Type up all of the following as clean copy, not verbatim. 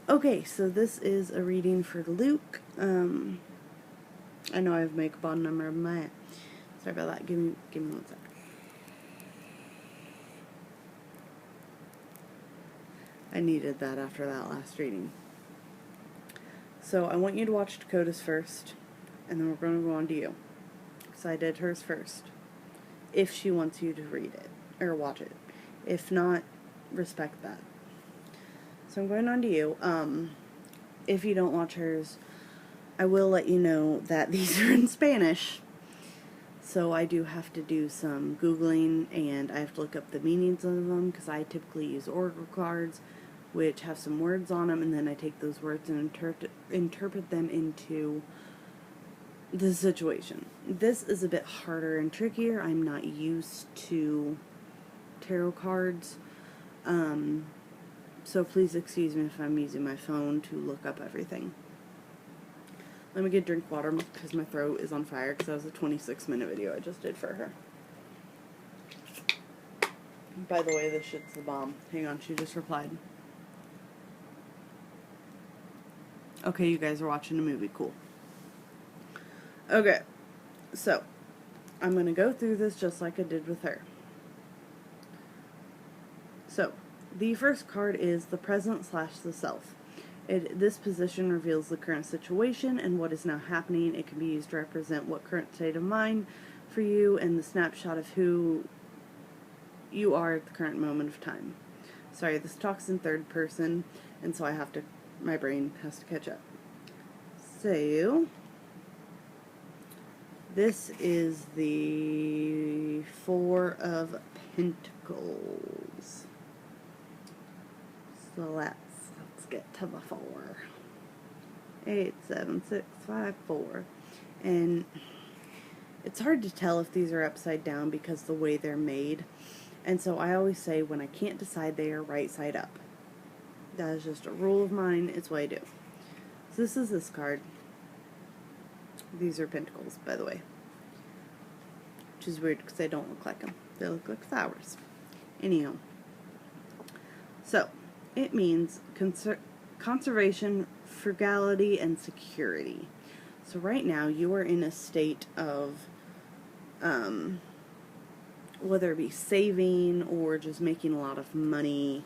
Okay, so this is a reading for Luke. I know I have makeup on, I'm rubbing my eye. Sorry about that. Give me 1 sec. I needed that after that last reading. So I want you to watch Dakota's first, and then we're going to go on to you. So I did hers first. If she wants you to read it, or watch it. If not, respect that. So I'm going on to you. If you don't watch hers, I will let you know that these are in Spanish. So I do have to do some Googling, and I have to look up the meanings of them, because I typically use oracle cards, which have some words on them, and then I take those words and interpret them into the situation. This is a bit harder and trickier. I'm not used to tarot cards, so please excuse me if I'm using my phone to look up everything. Let me get a drink of water because my throat is on fire, because that was a 26-minute video I just did for her. By the way, this shit's the bomb. Hang on, she just replied. Okay, you guys are watching a movie. Cool. Okay, so I'm going to go through this just like I did with her. So, the first card is the present / the self. This position reveals the current situation and what is now happening. It can be used to represent what current state of mind for you and the snapshot of who you are at the current moment of time. Sorry, this talks in third person, and so my brain has to catch up. So, this is the Four of Pentacles. So let's get to the 4. 8, 7, 6, 5, 4. And it's hard to tell if these are upside down because the way they're made. And so I always say when I can't decide, they are right side up. That is just a rule of mine. It's what I do. So this is this card. These are pentacles, by the way. Which is weird because they don't look like them. They look like flowers. Anyhow. So, it means conservation, frugality, and security. So right now, you are in a state of, whether it be saving or just making a lot of money,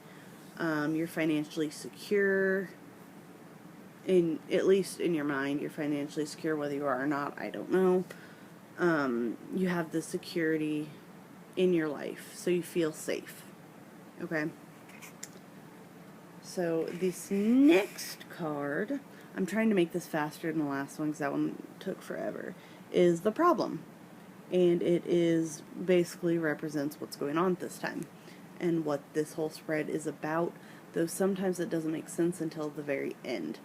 you're financially secure. At least in your mind, you're financially secure. Whether you are or not, I don't know. You have the security in your life, so you feel safe. Okay? So this next card, I'm trying to make this faster than the last one because that one took forever, is the problem. And it is basically represents what's going on this time and what this whole spread is about, though sometimes it doesn't make sense until the very end.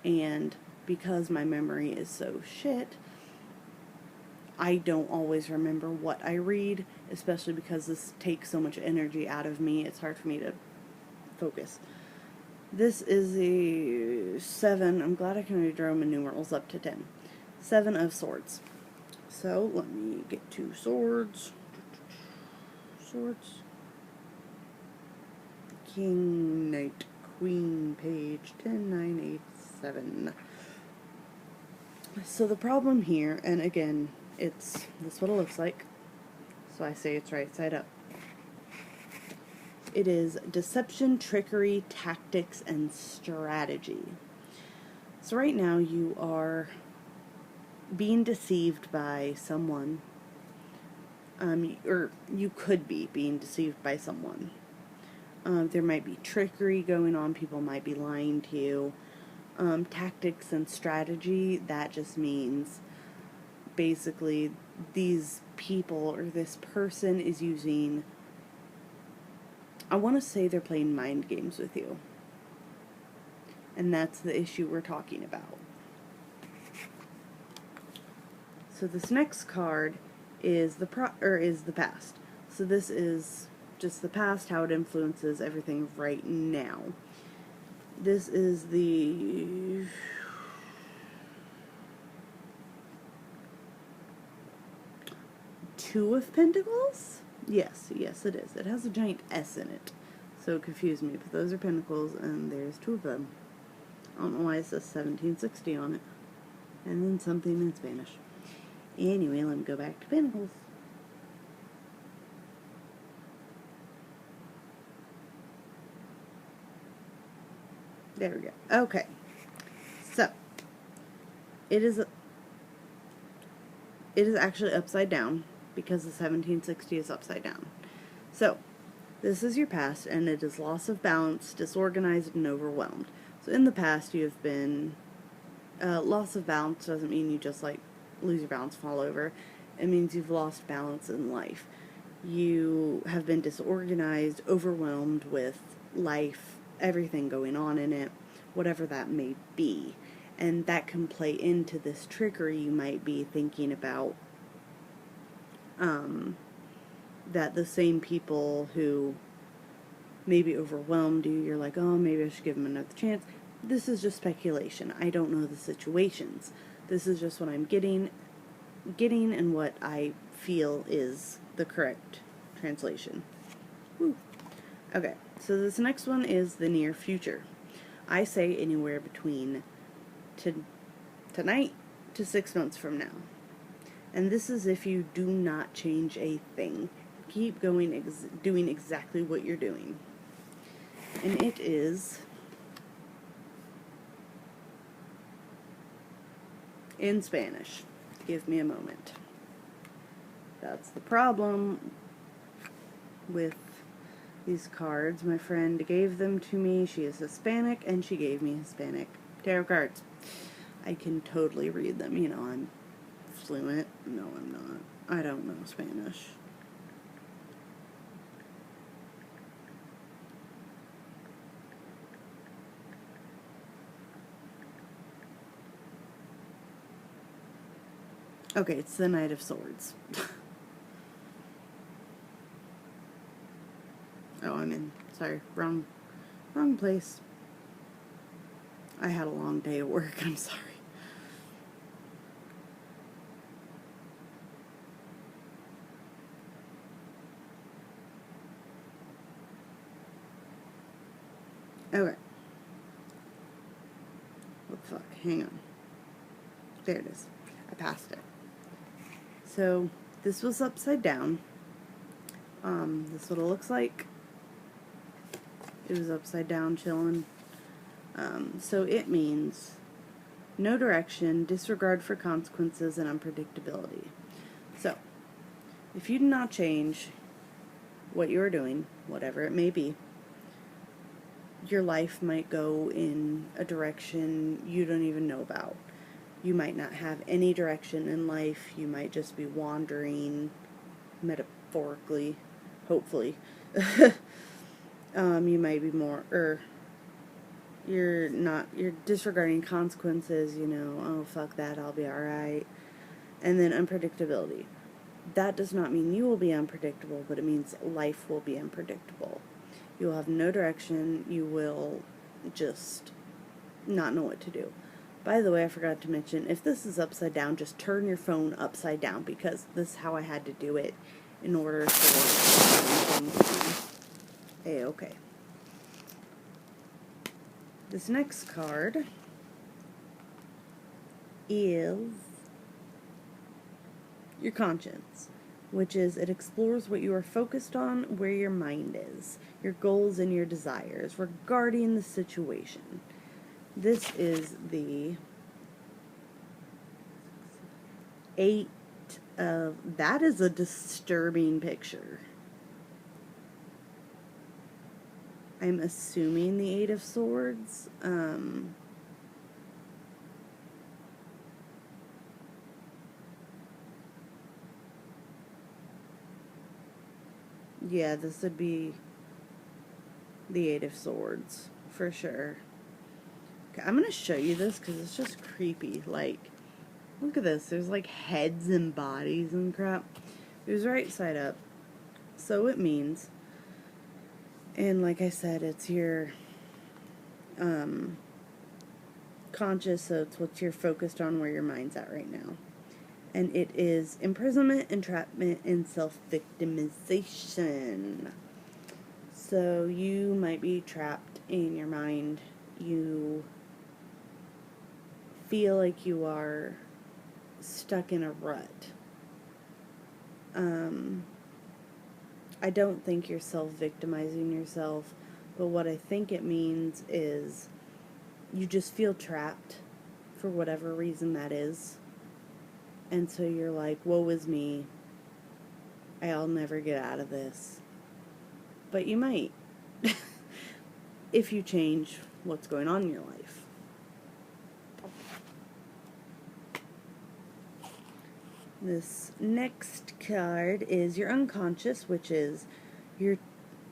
And because my memory is so shit, I don't always remember what I read, especially because this takes so much energy out of me. It's hard for me to focus. This is a 7. I'm glad I can read Roman numerals up to 10. 7 of Swords. So, let me get 2 swords. Swords. King, Knight, Queen, Page, 10, 9, 8, 7. So the problem here, and again, this is what it looks like. So I say it's right side up. It is deception, trickery, tactics, and strategy. So right now you are being deceived by someone. Or you could be being deceived by someone. There might be trickery going on. People might be lying to you. Tactics and strategy, that just means basically these people or this person is using, I want to say they're playing mind games with you. And that's the issue we're talking about. So this next card is the past. So this is just the past, how it influences everything right now. This is the Two of Pentacles? Yes, it is. It has a giant S in it. So it confused me, but those are pentacles, and there's 2 of them. I don't know why it says 1760 on it. And then something in Spanish. Anyway, let me go back to Pentacles. There we go. Okay. So, it is actually upside down because the 1760 is upside down. So, this is your past, and it is loss of balance, disorganized, and overwhelmed. So in the past, you have been, loss of balance doesn't mean you just like lose your balance, fall over. It means you've lost balance in life. You have been disorganized, overwhelmed with life, everything going on in it, whatever that may be. And that can play into this trickery. You might be thinking about that the same people who maybe overwhelmed you, you're like, oh, maybe I should give them another chance. This is just speculation. I don't know the situations. This is just what I'm getting and what I feel is the correct translation. Woo. Okay, so this next one is the near future. I say anywhere between tonight to 6 months from now. And this is if you do not change a thing. Keep going, doing exactly what you're doing. And it is in Spanish. Give me a moment. That's the problem with these cards. My friend gave them to me. She is Hispanic, and she gave me Hispanic tarot cards. I can totally read them. You know, I'm fluent. No, I'm not. I don't know Spanish. Okay, it's the Knight of Swords. Oh, I'm in. Sorry, wrong place. I had a long day at work. I'm sorry. Okay. What the fuck? Hang on. There it is. I passed it. So, this was upside down. This is what it looks like. It was upside down, chilling. So it means no direction, disregard for consequences, and unpredictability. So, if you do not change what you are doing, whatever it may be, your life might go in a direction you don't even know about. You might not have any direction in life. You might just be wandering, metaphorically, hopefully. You might be you're disregarding consequences, you know, oh, fuck that, I'll be alright. And then unpredictability. That does not mean you will be unpredictable, but it means life will be unpredictable. You will have no direction. You will just not know what to do. By the way, I forgot to mention, if this is upside down, just turn your phone upside down, because this is how I had to do it in order for everything to be A-okay. This next card is your conscience, which is it explores what you are focused on, where your mind is, your goals and your desires regarding the situation. This is the 8 of... That is a disturbing picture. I'm assuming the 8 of Swords. Yeah, this would be the 8 of Swords, for sure. Okay, I'm going to show you this because it's just creepy. Like, look at this. There's like heads and bodies and crap. It was right side up. So it means, and like I said, it's your conscious, so it's what you're focused on, where your mind's at right now. And it is imprisonment, entrapment, and self-victimization. So you might be trapped in your mind. You feel like you are stuck in a rut. I don't think you're self-victimizing yourself, but what I think it means is you just feel trapped for whatever reason that is. And so you're like, woe is me. I'll never get out of this. But you might. If you change what's going on in your life. This next card is your unconscious, which is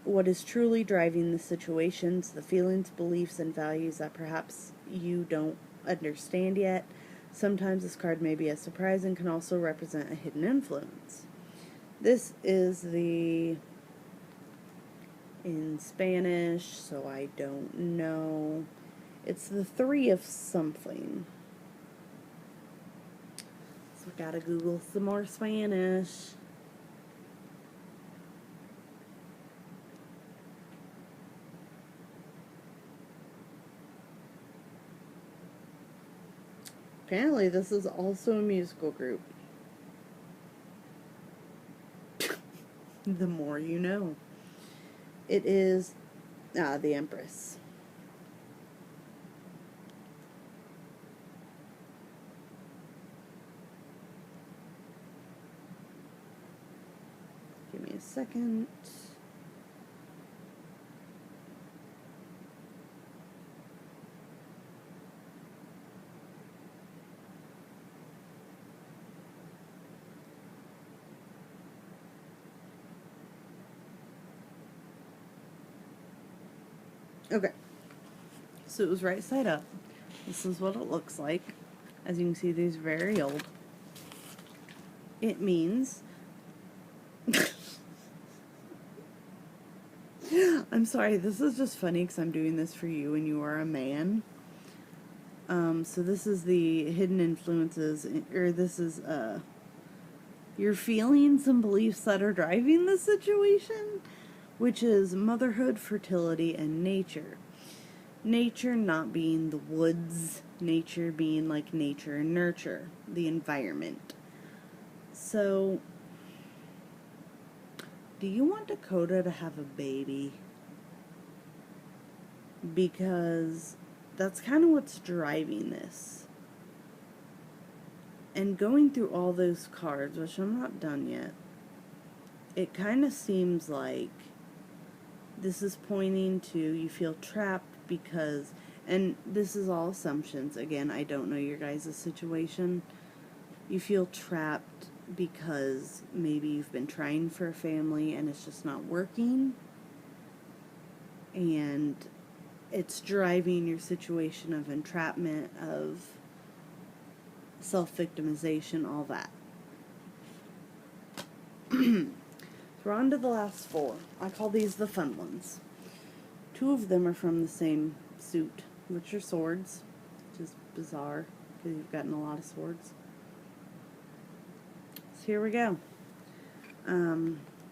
what is truly driving the situations, the feelings, beliefs, and values that perhaps you don't understand yet. Sometimes this card may be a surprise and can also represent a hidden influence. This is in Spanish, so I don't know. It's the 3 of something. So I gotta Google some more Spanish. Apparently this is also a musical group. The more you know. It is the Empress. Give me a second. Okay, so it was right side up. This is what it looks like. As you can see, these are very old. It means... I'm sorry, this is just funny because I'm doing this for you and you are a man. So this is the hidden influences, or this is your feelings and beliefs that are driving the situation, which is motherhood, fertility, and nature. Nature not being the woods, nature being like nature and nurture, the environment. So, do you want Dakota to have a baby? Because that's kind of what's driving this. And going through all those cards, which I'm not done yet, it kind of seems like this is pointing to you feel trapped because, and this is all assumptions, again, I don't know your guys' situation. You feel trapped because maybe you've been trying for a family and it's just not working. And it's driving your situation of entrapment, of self-victimization, all that. So we're on to the last 4. I call these the fun ones. 2 of them are from the same suit, which are swords, which is bizarre because you've gotten a lot of swords. So here we go.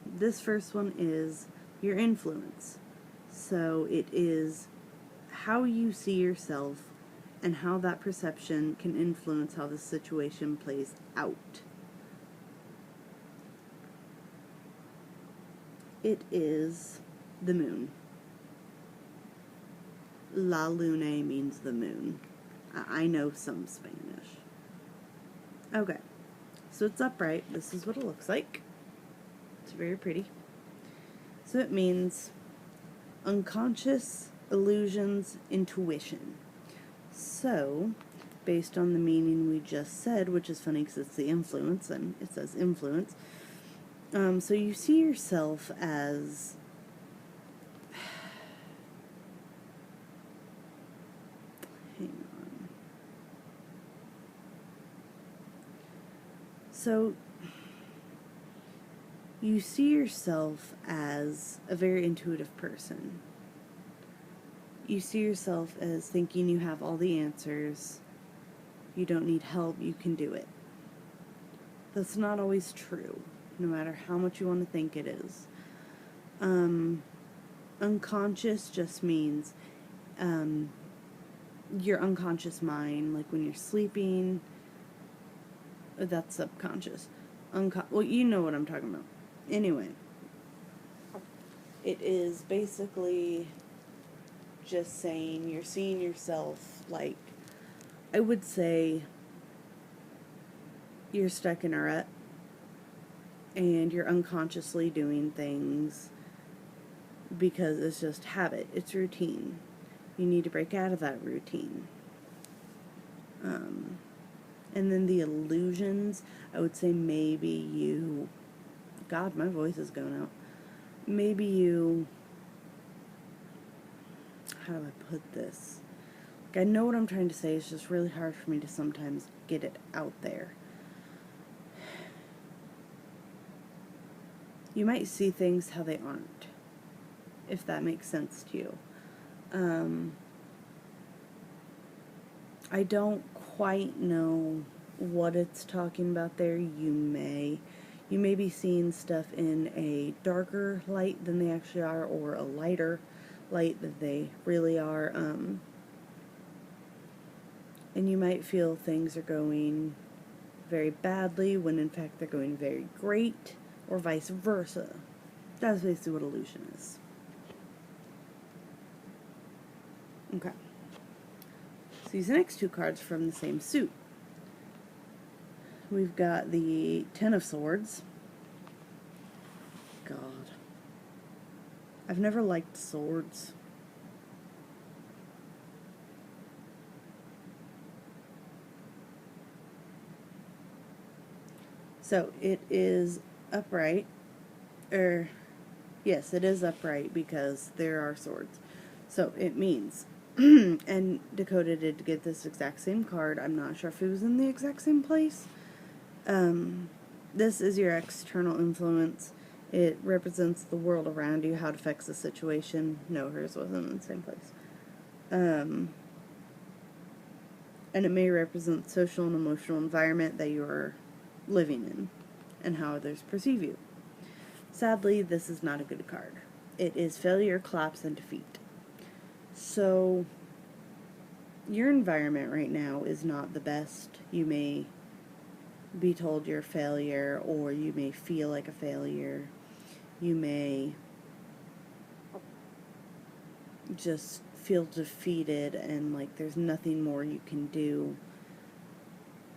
This first one is your influence. So it is how you see yourself and how that perception can influence how the situation plays out. It is the moon. La Lune means the moon. I know some Spanish. Okay, so it's upright. This is what it looks like. It's very pretty. So it means unconscious, illusions, intuition. So, based on the meaning we just said, which is funny because it's the influence, and it says influence, so you see yourself as hang on. So you see yourself as a very intuitive person. You see yourself as thinking you have all the answers. You don't need help, you can do it. That's not always true, no matter how much you want to think it is. Unconscious just means your unconscious mind, like when you're sleeping. That's subconscious. Well, you know what I'm talking about. Anyway, it is basically just saying you're seeing yourself, like, I would say you're stuck in a rut and you're unconsciously doing things because it's just habit, it's routine. You need to break out of that routine. And then the illusions, I would say maybe you, God, my voice is going out. Maybe you, how do I put this? Like, I know what I'm trying to say, it's just really hard for me to sometimes get it out there. You might see things how they aren't, if that makes sense to you. I don't quite know what it's talking about there. You may be seeing stuff in a darker light than they actually are, or a lighter light than they really are. And you might feel things are going very badly when in fact they're going very great, or vice versa. That's basically what illusion is. Okay. So these next two cards from the same suit. We've got the Ten of Swords. God. I've never liked swords. So it is upright. Yes, it is upright because there are swords. So it means, and Dakota did get this exact same card. I'm not sure if it was in the exact same place. This is your external influence. It represents the world around you, how it affects the situation. No, hers wasn't in the same place. And it may represent the social and emotional environment that you are living in and how others perceive you. Sadly, this is not a good card. It is failure, collapse, and defeat. So, your environment right now is not the best. You may be told you're a failure, or you may feel like a failure. You may just feel defeated and like there's nothing more you can do.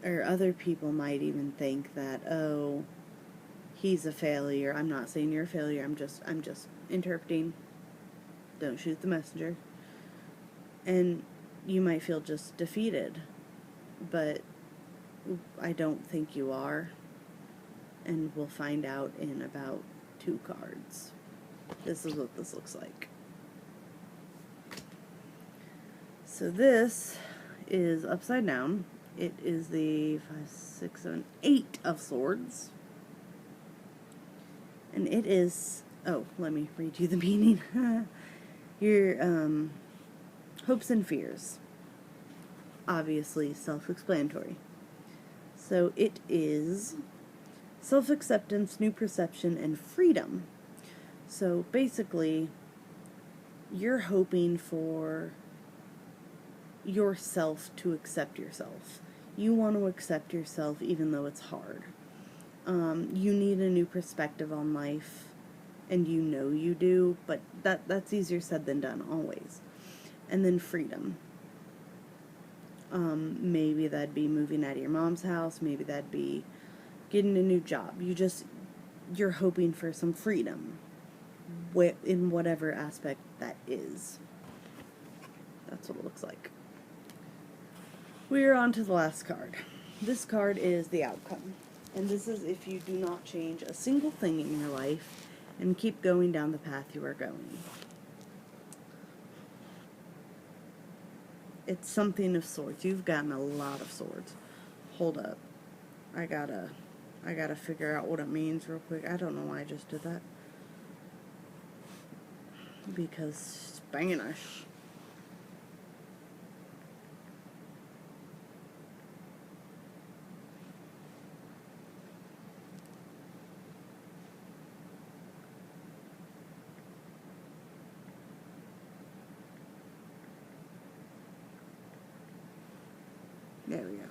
Or other people might even think that, oh, he's a failure. I'm not saying you're a failure. I'm just interpreting. Don't shoot the messenger. And you might feel just defeated, but I don't think you are. And we'll find out in about 2 cards. This is what this looks like. So this is upside down. It is the 5, 6, 7, 8 of Swords. And it is, oh, let me read you the meaning. Your hopes and fears. Obviously self-explanatory. So it is self-acceptance, new perception, and freedom. So basically, you're hoping for yourself to accept yourself. You want to accept yourself even though it's hard. You need a new perspective on life, and you know you do, but that's easier said than done, always. And then freedom. Maybe that'd be moving out of your mom's house, maybe that'd be getting a new job. You're hoping for some freedom in whatever aspect that is. That's what it looks like. We are on to the last card. This card is the outcome. And this is if you do not change a single thing in your life and keep going down the path you are going. It's something of swords. You've gotten a lot of swords. Hold up. I gotta figure out what it means real quick. I don't know why I just did that. Because Spanish. There we go.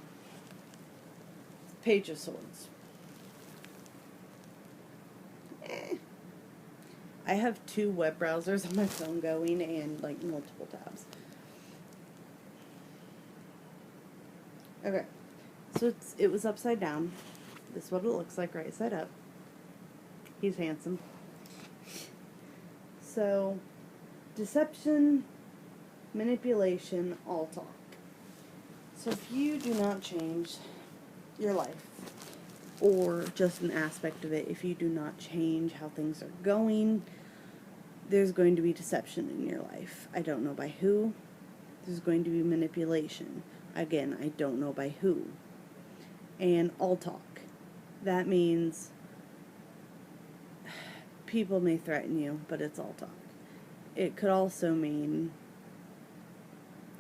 Page of Swords. I have 2 web browsers on my phone going and like multiple tabs. Okay, so it was upside down. This is what it looks like right side up. He's handsome. So, deception, manipulation, all talk. So if you do not change your life, or just an aspect of it, if you do not change how things are going, there's going to be deception in your life. I don't know by who. There's going to be manipulation. Again, I don't know by who. And all talk. That means people may threaten you, but it's all talk. It could also mean,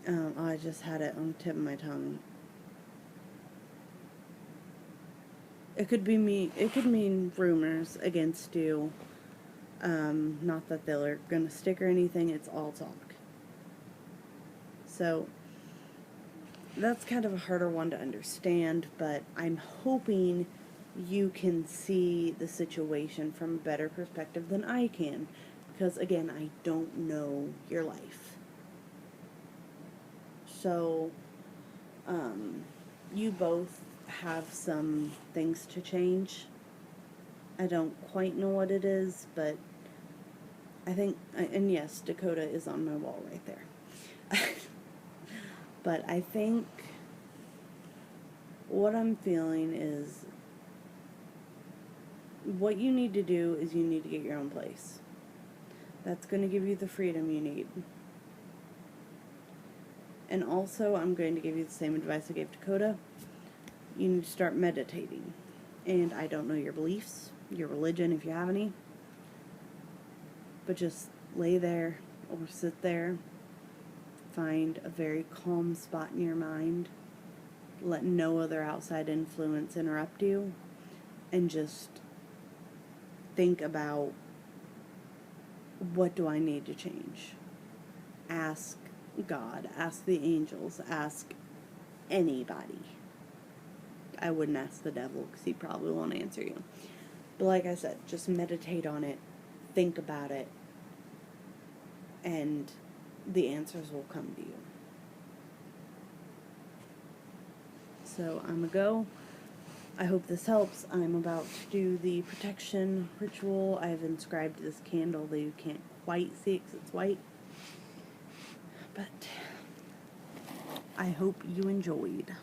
I just had it on the tip of my tongue. It could mean rumors against you. Not that they're gonna stick or anything, it's all talk. So, that's kind of a harder one to understand, but I'm hoping you can see the situation from a better perspective than I can. Because, again, I don't know your life. So, you both have some things to change. I don't quite know what it is, but I think, and yes, Dakota is on my wall right there. But I think what I'm feeling is what you need to do is you need to get your own place. That's going to give you the freedom you need. And also, I'm going to give you the same advice I gave Dakota. You need to start meditating. And I don't know your beliefs, your religion, if you have any. But just lay there or sit there. Find a very calm spot in your mind. Let no other outside influence interrupt you. And just think about, what do I need to change? Ask God, ask the angels, ask anybody. I wouldn't ask the devil because he probably won't answer you. But like I said, just meditate on it, think about it, and the answers will come to you. So I'm gonna go. I hope this helps. I'm about to do the protection ritual. I've inscribed this candle that you can't quite see because it's white. But I hope you enjoyed.